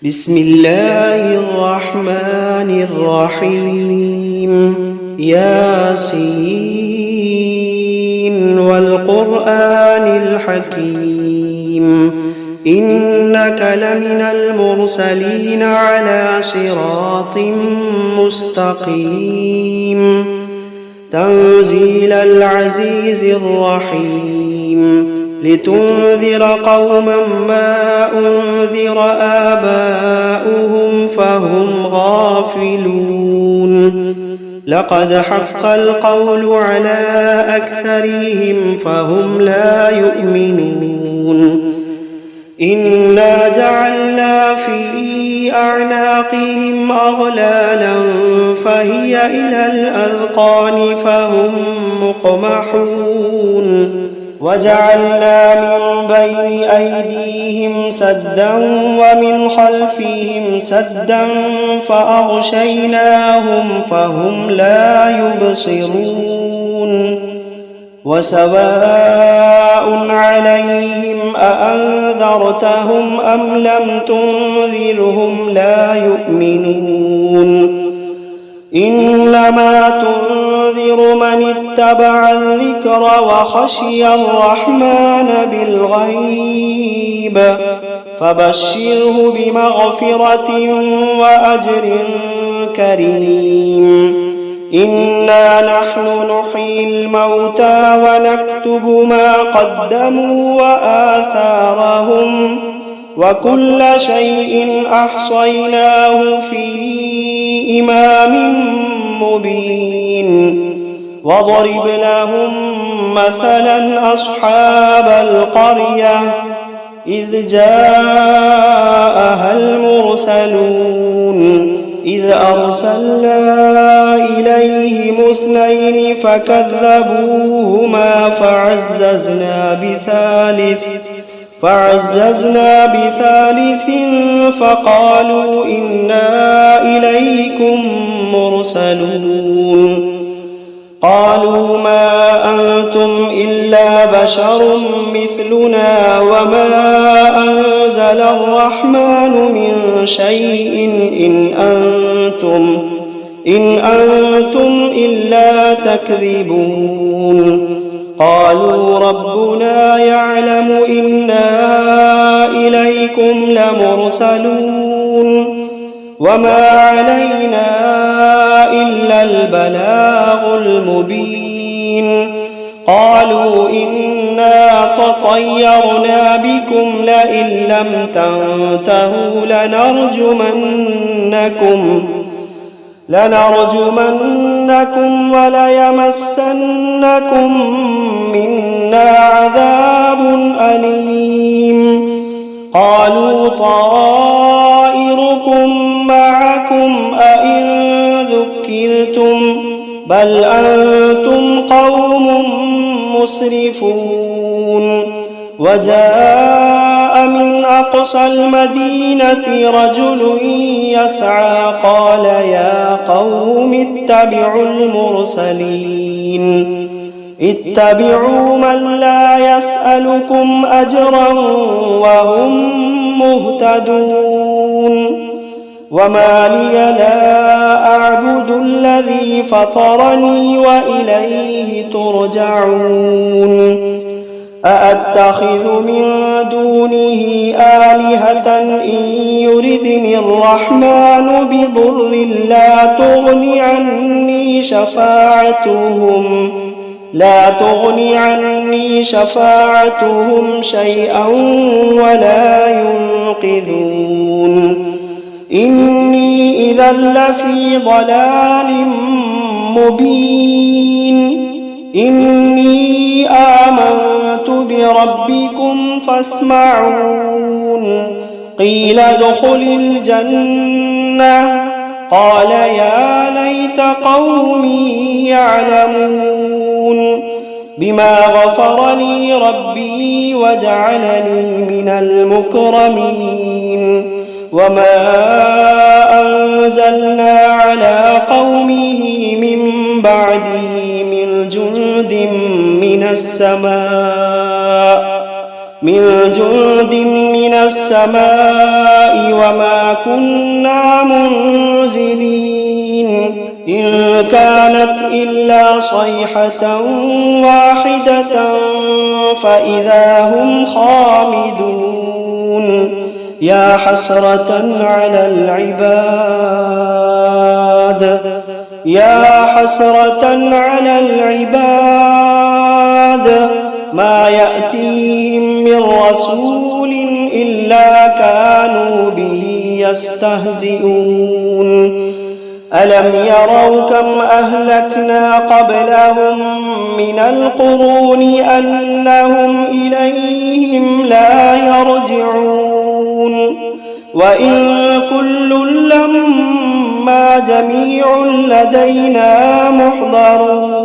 بسم الله الرحمن الرحيم ياسين والقرآن الحكيم إنك لمن المرسلين على صراط مستقيم تنزيل العزيز الرحيم لتنذر قوما ما أنذر آباؤهم فهم غافلون لقد حق القول على أكثرهم فهم لا يؤمنون إنا جعلنا في أعناقهم أغلالا فهي إلى الأذقان فهم مقمحون وجعلنا من بين أيديهم سدا ومن خلفهم سدا فأغشيناهم فهم لا يبصرون وسواء عليهم أأنذرتهم أم لم تنذرهم لا يؤمنون إنما تنذر من اتبع الذكر وخشي الرحمن بالغيب فبشره بمغفرة وأجر كريم إنا نحن نحيي الموتى ونكتب ما قدموا وآثارهم وكل شيء أحصيناه في إمام مبين واضرب لهم مثلا أصحاب القرية إذ جاءها المرسلون إذ أرسلنا إليهم 2 فكذبوهما فعززنا بثالث فقالوا إنا إليكم مرسلون قالوا ما أنتم إلا بشر مثلنا وما أنزل الرحمن من شيء إن أنتم إلا تكذبون قالوا ربنا يعلم إنا إليكم لمرسلون وما علينا إلا البلاغ المبين قالوا إنا تطيرنا بكم لئن لم تنتهوا لنرجمنكم وليمسنكم منا عذاب أليم قالوا طائركم معكم أئن ذكرتم بل أنتم قوم مسرفون وجاء من أقصى المدينة رجل يسعى قال يا قوم اتبعوا من لا يسألكم أجرا وهم مهتدون وما لي لا أعبد الذي فطرني وإليه ترجعون أأتخذ من دونه آلهة إن يردني الرحمن بضر لا تغني عني شفاعتهم شيئا ولا ينقذون إني إذا لفي ضلال مبين إني آمنت بربكم فاسمعون قيل ادخل الجنة قال يا ليت قومي يعلمون بما غفر لي ربي وجعلني من المكرمين وما أنزلنا على قومه من بعده من جند من السماء من جند من السماء وما كنا منزلين إن كانت إلا صيحة واحدة فإذا هم خامدون يا حسرة على العباد يا حسرة على العباد ما يأتيهم من رسول إلا كانوا به يستهزئون ألم يروا كم أهلكنا قبلهم من القرون أنهم إليهم لا يرجعون وإن كل لما جميع لدينا محضرون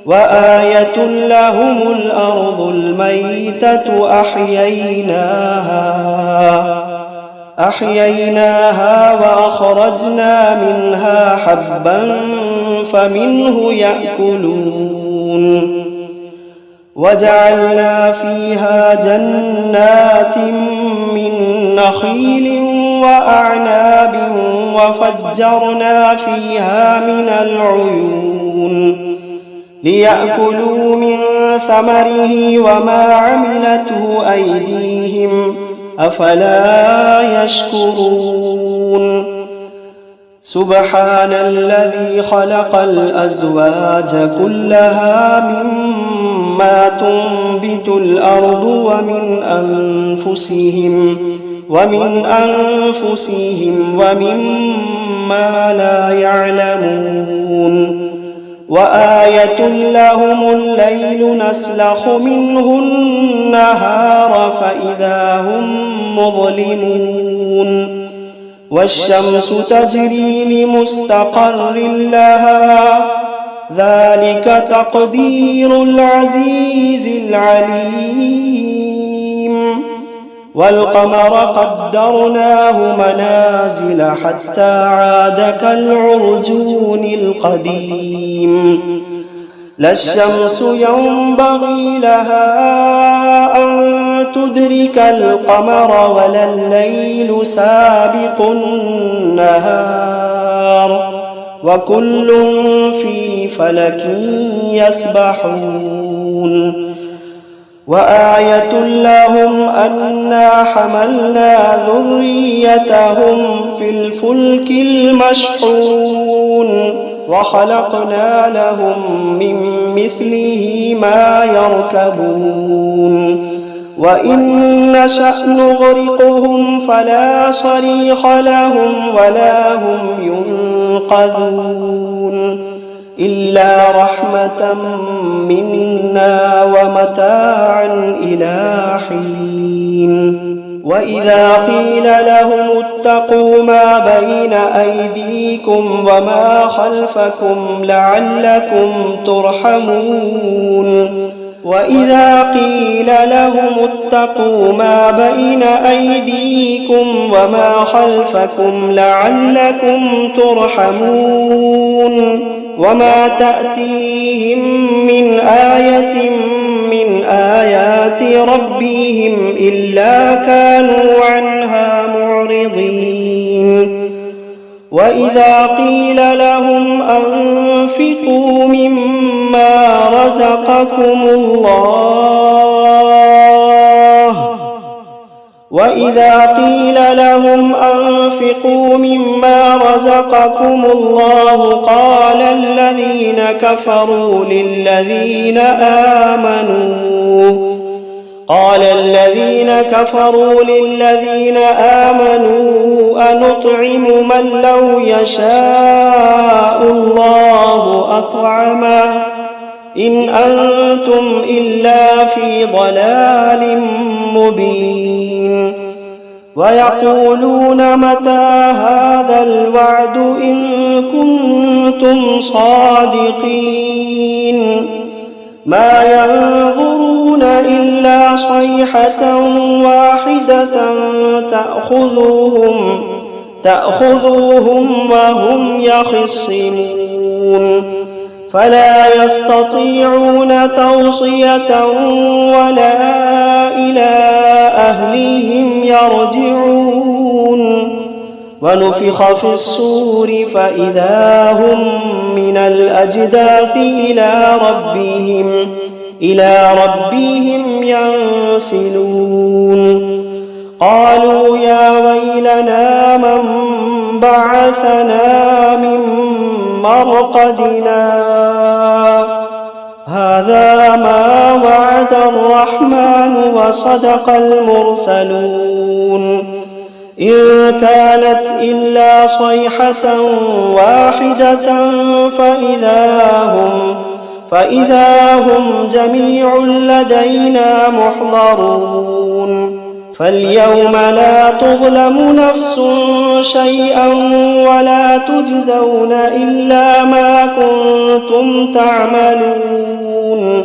وآية لهم الأرض الميتة أحييناها وأخرجنا منها حبا فمنه يأكلون وجعلنا فيها جنات من نخيل وأعناب وفجرنا فيها من العيون ليأكلوا من ثمره وما عملته أيديهم أفلا يشكرون سبحان الذي خلق الأزواج كلها مما تنبت الأرض ومن أنفسهم ومما لا يعلمون وآية لهم الليل نسلخ منه النهار فإذا هم مظلمون والشمس تجري لمستقر لها ذلك تقدير العزيز العليم والقمر قدرناه منازل حتى عاد كالعرجون القديم لا الشمس ينبغي لها أن تدرك القمر ولا الليل سابق النهار وكل في فلك يسبحون وآية لهم أنا حملنا ذريتهم في الفلك المشحون وخلقنا لهم من مثله ما يركبون وإن نشأ نغرقهم فلا صريخ لهم ولا هم ينقذون إلا رحمة منا ومتاعا إلى حين وإذا قيل لهم اتقوا ما بين أيديكم وما خلفكم لعلكم ترحمون وإذا قيل لهم اتقوا ما بين أيديكم وما خلفكم لعلكم ترحمون وما تأتيهم من آية من آيات ربهم إلا كانوا عنها معرضين وإذا قيل لهم أنفقوا مما رزقكم الله قال الذين كفروا للذين آمنوا أنطعم من لو يشاء الله أطعمه إن أنتم إلا في ضلال مبين ويقولون متى هذا الوعد إن كنتم صادقين ما ينظرون إلا صيحة واحدة تأخذوهم وهم يخصمون فلا يستطيعون توصية ولا إلى أهلهم يرجعون ونفخ في الصور فإذا هم من الأجداث إلى ربهم ينسلون قالوا يا ويلنا من بعثنا من مرقدنا هذا ما وعد الرحمن وصدق المرسلون إن كانت إلا صيحة واحدة فإذا هم جميع لدينا محضرون فاليوم لا تظلم نفس شيئا ولا تجزون إلا ما كنتم تعملون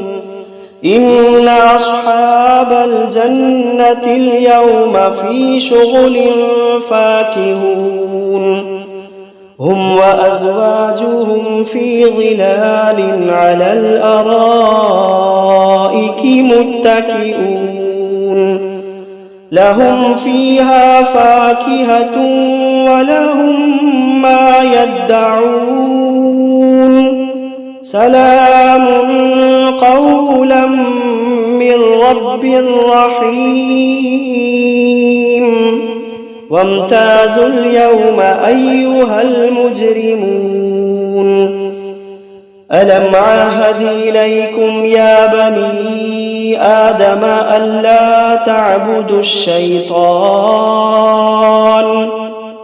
إن أصحاب الجنة اليوم في شغل فاكهون هم وأزواجهم في ظلال على الأرائك متكئون لهم فيها فاكهة ولهم ما يدعون سلام قولا من رب رحيم وامتازوا اليوم أيها المجرمون ألم عهد إليكم يا بني آدم ألا تعبدوا الشيطان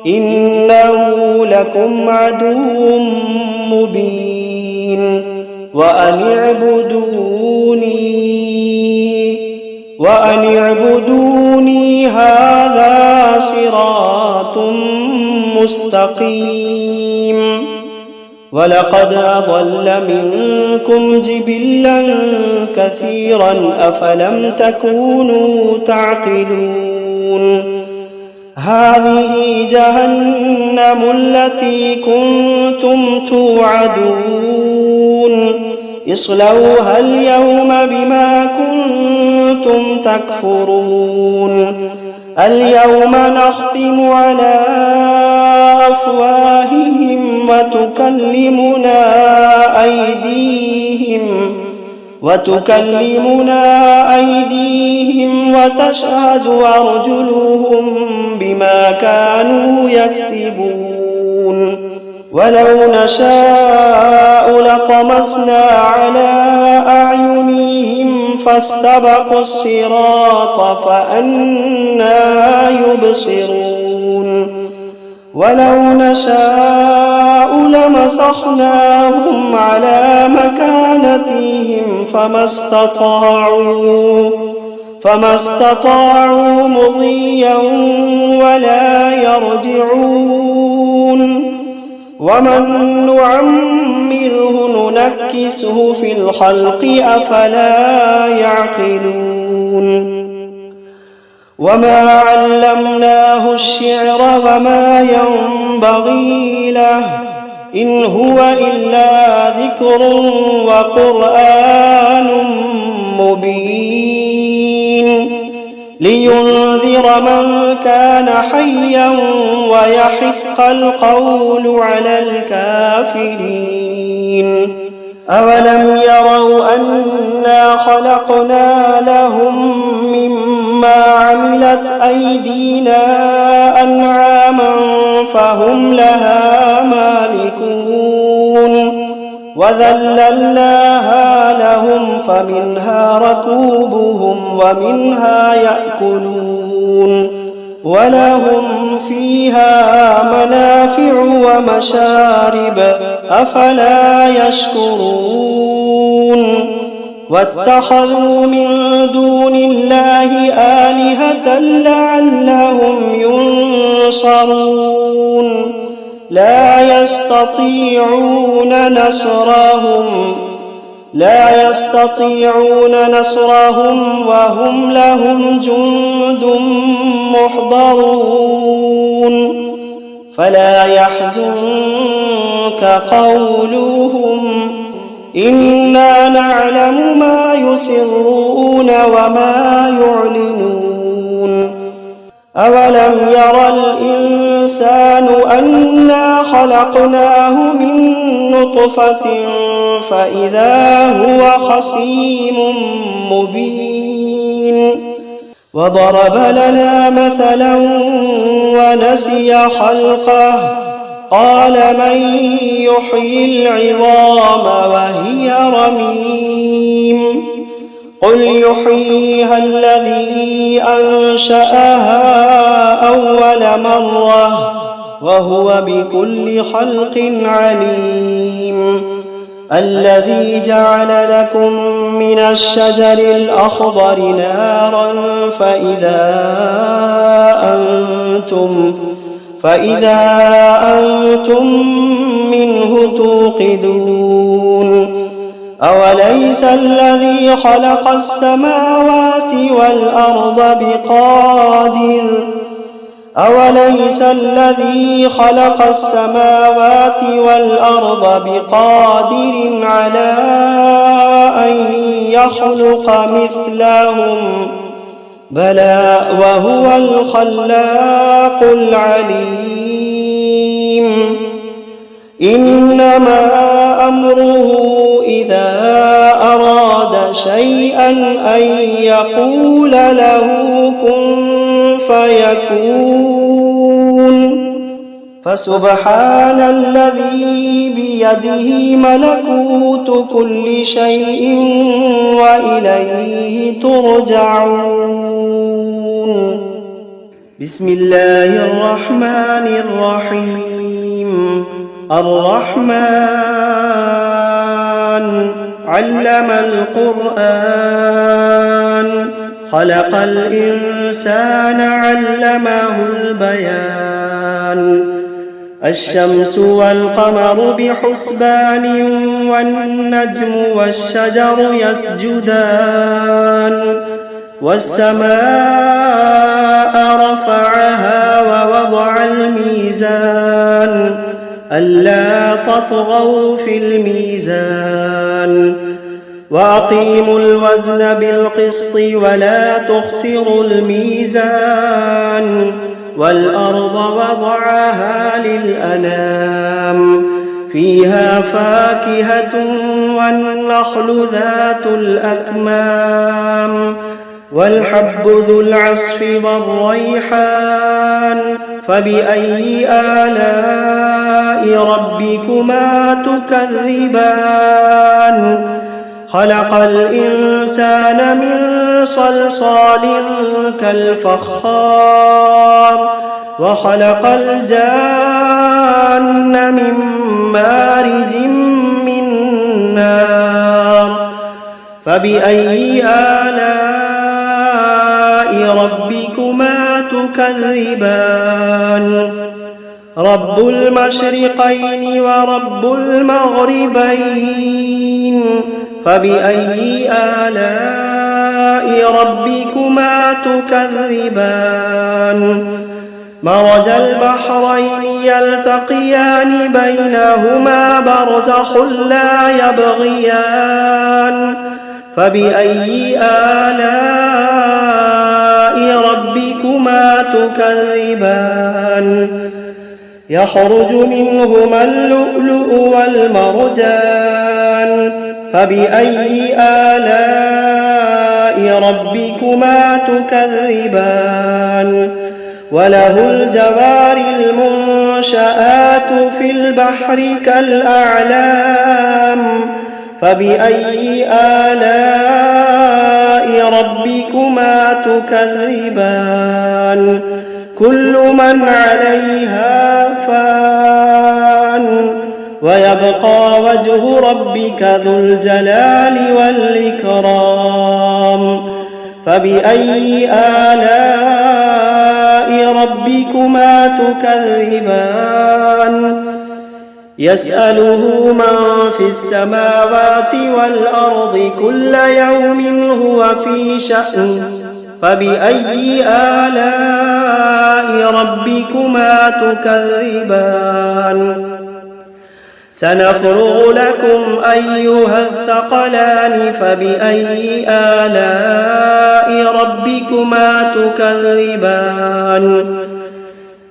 إنه لكم عدو مبين وأن اعبدوني هذا صراط مستقيم ولقد أضل منكم جبلا كثيرا أفلم تكونوا تعقلون هذه جهنم التي كنتم توعدون اصلوها اليوم بما كنتم تكفرون اليوم نختم على أفواههم وتكلمنا أيديهم وتشهد أرجلهم بما كانوا يكسبون ولو نشاء لطمسنا على أعينهم فاستبقوا الصراط فأنى يبصرون ولو نشاء لمسخناهم على مكانتهم فما استطاعوا مضيا ولا يرجعون ومن نعمره ننكسه في الخلق أفلا يعقلون وما علمناه الشعر وما ينبغي له إن هو إلا ذكر وقرآن مبين لينذر من كان حيا ويحق القول على الكافرين أولم يروا أنا خلقنا لهم مما عملت أيدينا أنعاما فهم لها مالكون وذللناها لهم فمنها ركوبهم ومنها يأكلون ولهم فيها منافع ومشارب أفلا يشكرون واتخذوا من دون الله آلهة لعلهم ينصرون لا يستطيعون نصرهم وهم لهم جند محضرون فلا يحزنك قولهم إنا نعلم ما يسرون وما يعلنون أولم ير الإنسان أنا خلقناه من نطفة فإذا هو خصيم مبين وضرب لنا مثلا ونسي خلقه قال من يحيي العظام وهي رميم قل يحييها الذي أنشأها أول مرة وهو بكل خلق عليم الذي جعل لكم من الشجر الأخضر نارا فإذا أنتم منه توقدون أوليس الذي خلق السماوات والأرض بقادر على أن يخلق مثلهم بلى وهو الخلاق العليم إنما أمره إذا أراد شيئا أن يقول له كن فيكون فسبحان الذي بيده ملكوت كل شيء وإليه ترجعون بسم الله الرحمن الرحيم الرحمن علم القرآن خلق الإنسان علمه البيان الشمس والقمر بحسبان والنجم والشجر يسجدان والسماء رفعها ووضع الميزان ألا تطغوا في الميزان وأقيموا الوزن بالقسط ولا تخسروا الميزان والأرض وضعها للأنام فيها فاكهة والنخل ذات الأكمام والحب ذو العصف والريحان فبأي آلاء ربكما تكذبان خلق الإنسان من صلصال كالفخار وخلق الجان من مارج من نار فبأي آلاء ربكما تكذبان رب المشرقين ورب المغربين فبأي آلاء ربكما تكذبان مرج البحرين يلتقيان بينهما برزخ لا يبغيان فبأي آلاء ربكما تكذبان يخرج منهما اللؤلؤ والمرجان فبأي آلاء ربكما تكذبان وله الجوار المنشآت في البحر كالأعلام فبأي آلاء ربكما تكذبان كل من عليها فان ويبقى وجه ربك ذو الجلال والإكرام فبأي آلاء ربكما تكذبان يسأله من في السماوات والأرض كل يوم هو في شأن فبأي آلاء ربكما تكذبان سنفرغ لكم أيها الثقلان فبأي آلاء ربكما تكذبان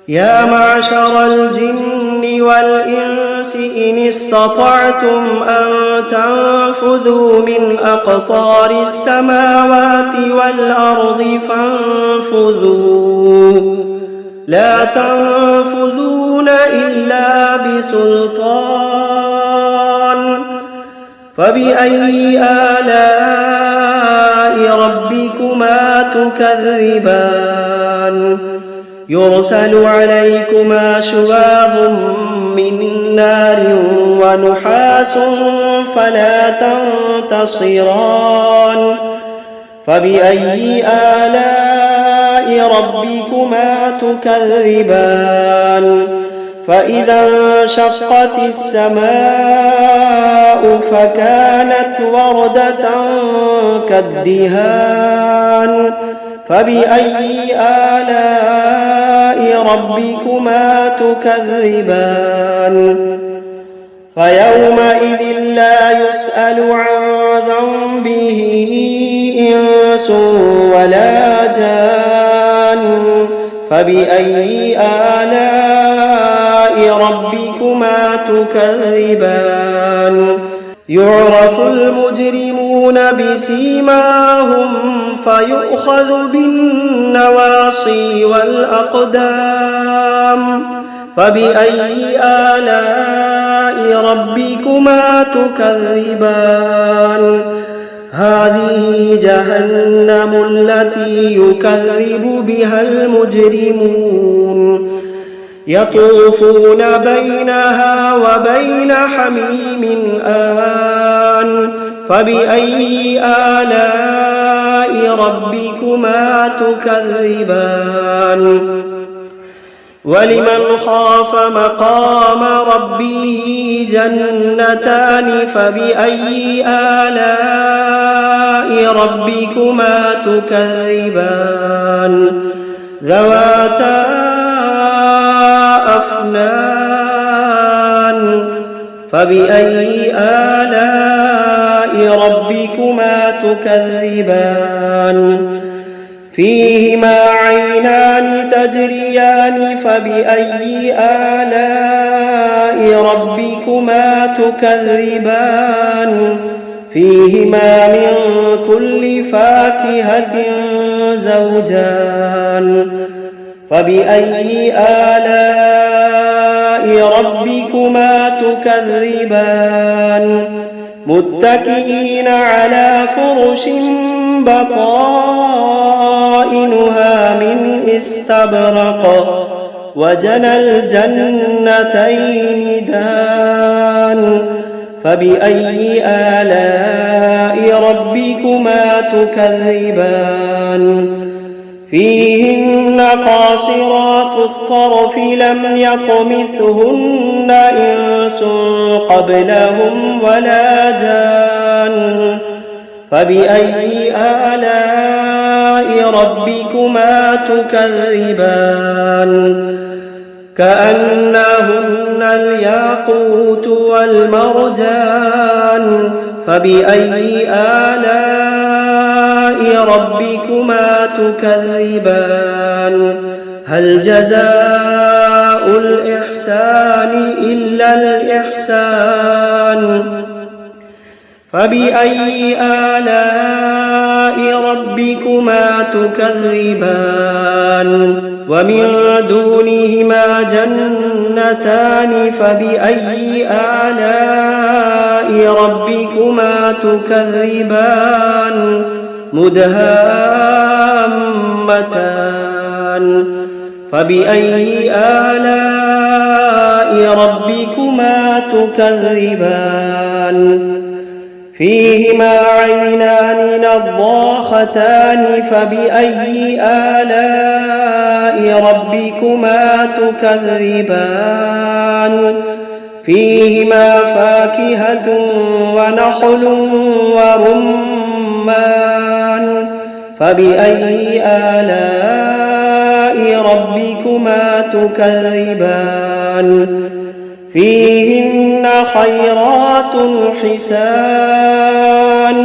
يا معشر الجن والإنس إن استطعتم أن تنفذوا من أقطار السماوات والأرض فانفذوا لا تنفذون إلا بسلطان فبأي آلاء ربكما تكذبان يرسل عليكما شواظ من نار ونحاس فلا تنتصران فبأي آلاء ربكما تكذبان فإذا انشقت السماء فكانت وردة كالدهان فبأي آلاء ربكما تكذبان فيومئذ لا يسأل عن ذنبه إنس ولا جان فبأي آلاء ربكما تكذبان يعرف المجرمون بسيماهم فيؤخذ بالنواصي والأقدام فبأي آلاء ربكما تكذبان هذه جهنم التي يكذب بها المجرمون يطوفون بينها وبين حميم آن فبأي آلاء ربكما تكذبان ولمن خاف مقام ربه جنتان فبأي آلاء ربكما تكذبان ذواتا أفنان فبأي آلاء ربكما تكذبان فيهما عينان تجريان فبأي آلاء ربكما تكذبان فيهما من كل فاكهة زوجان فبأي آلاء ربكما تكذبان متكئين على فرش بطائنها من استبرق وجنى الجنتين دان فبأي آلاء ربكما تكذبان فيهن قاصرات الطرف لم يطمثهن إنس قبلهم ولا جان فبأي آلاء ربكما تكذبان كأنهن الياقوت والمرجان فبأي آلاء ربكما تكذبان هل جزاء الإحسان إلا الإحسان فبأي آلاء ربكما تكذبان ومن دونهما جنتان فبأي آلاء ربكما تكذبان مدهامتان فبأي آلاء ربكما تكذبان فيهما عينان نضاختان فبأي آلاء ربكما تكذبان فيهما فاكهة ونخل ورمان فبأي آلاء ربكما تكذبان فيهن خيرات حسان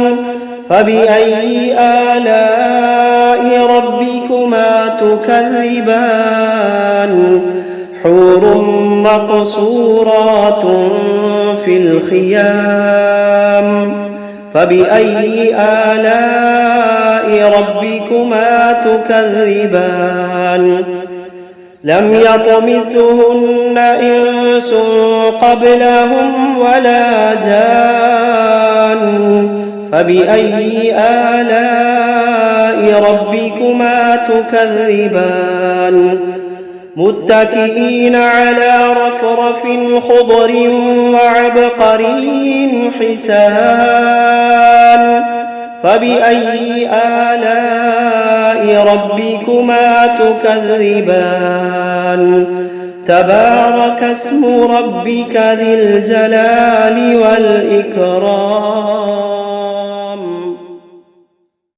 فبأي آلاء ربكما تكذبان حور مقصورات في الخيام فبأي آلاء ربكما تكذبان لم يطمثهن إنس قبلهم ولا جان فبأي آلاء ربكما تكذبان متكئين على رفرف خضر وعبقري حسان فبأي آلاء ربكما تكذبان تبارك اسم ربك ذي الجلال والإكرام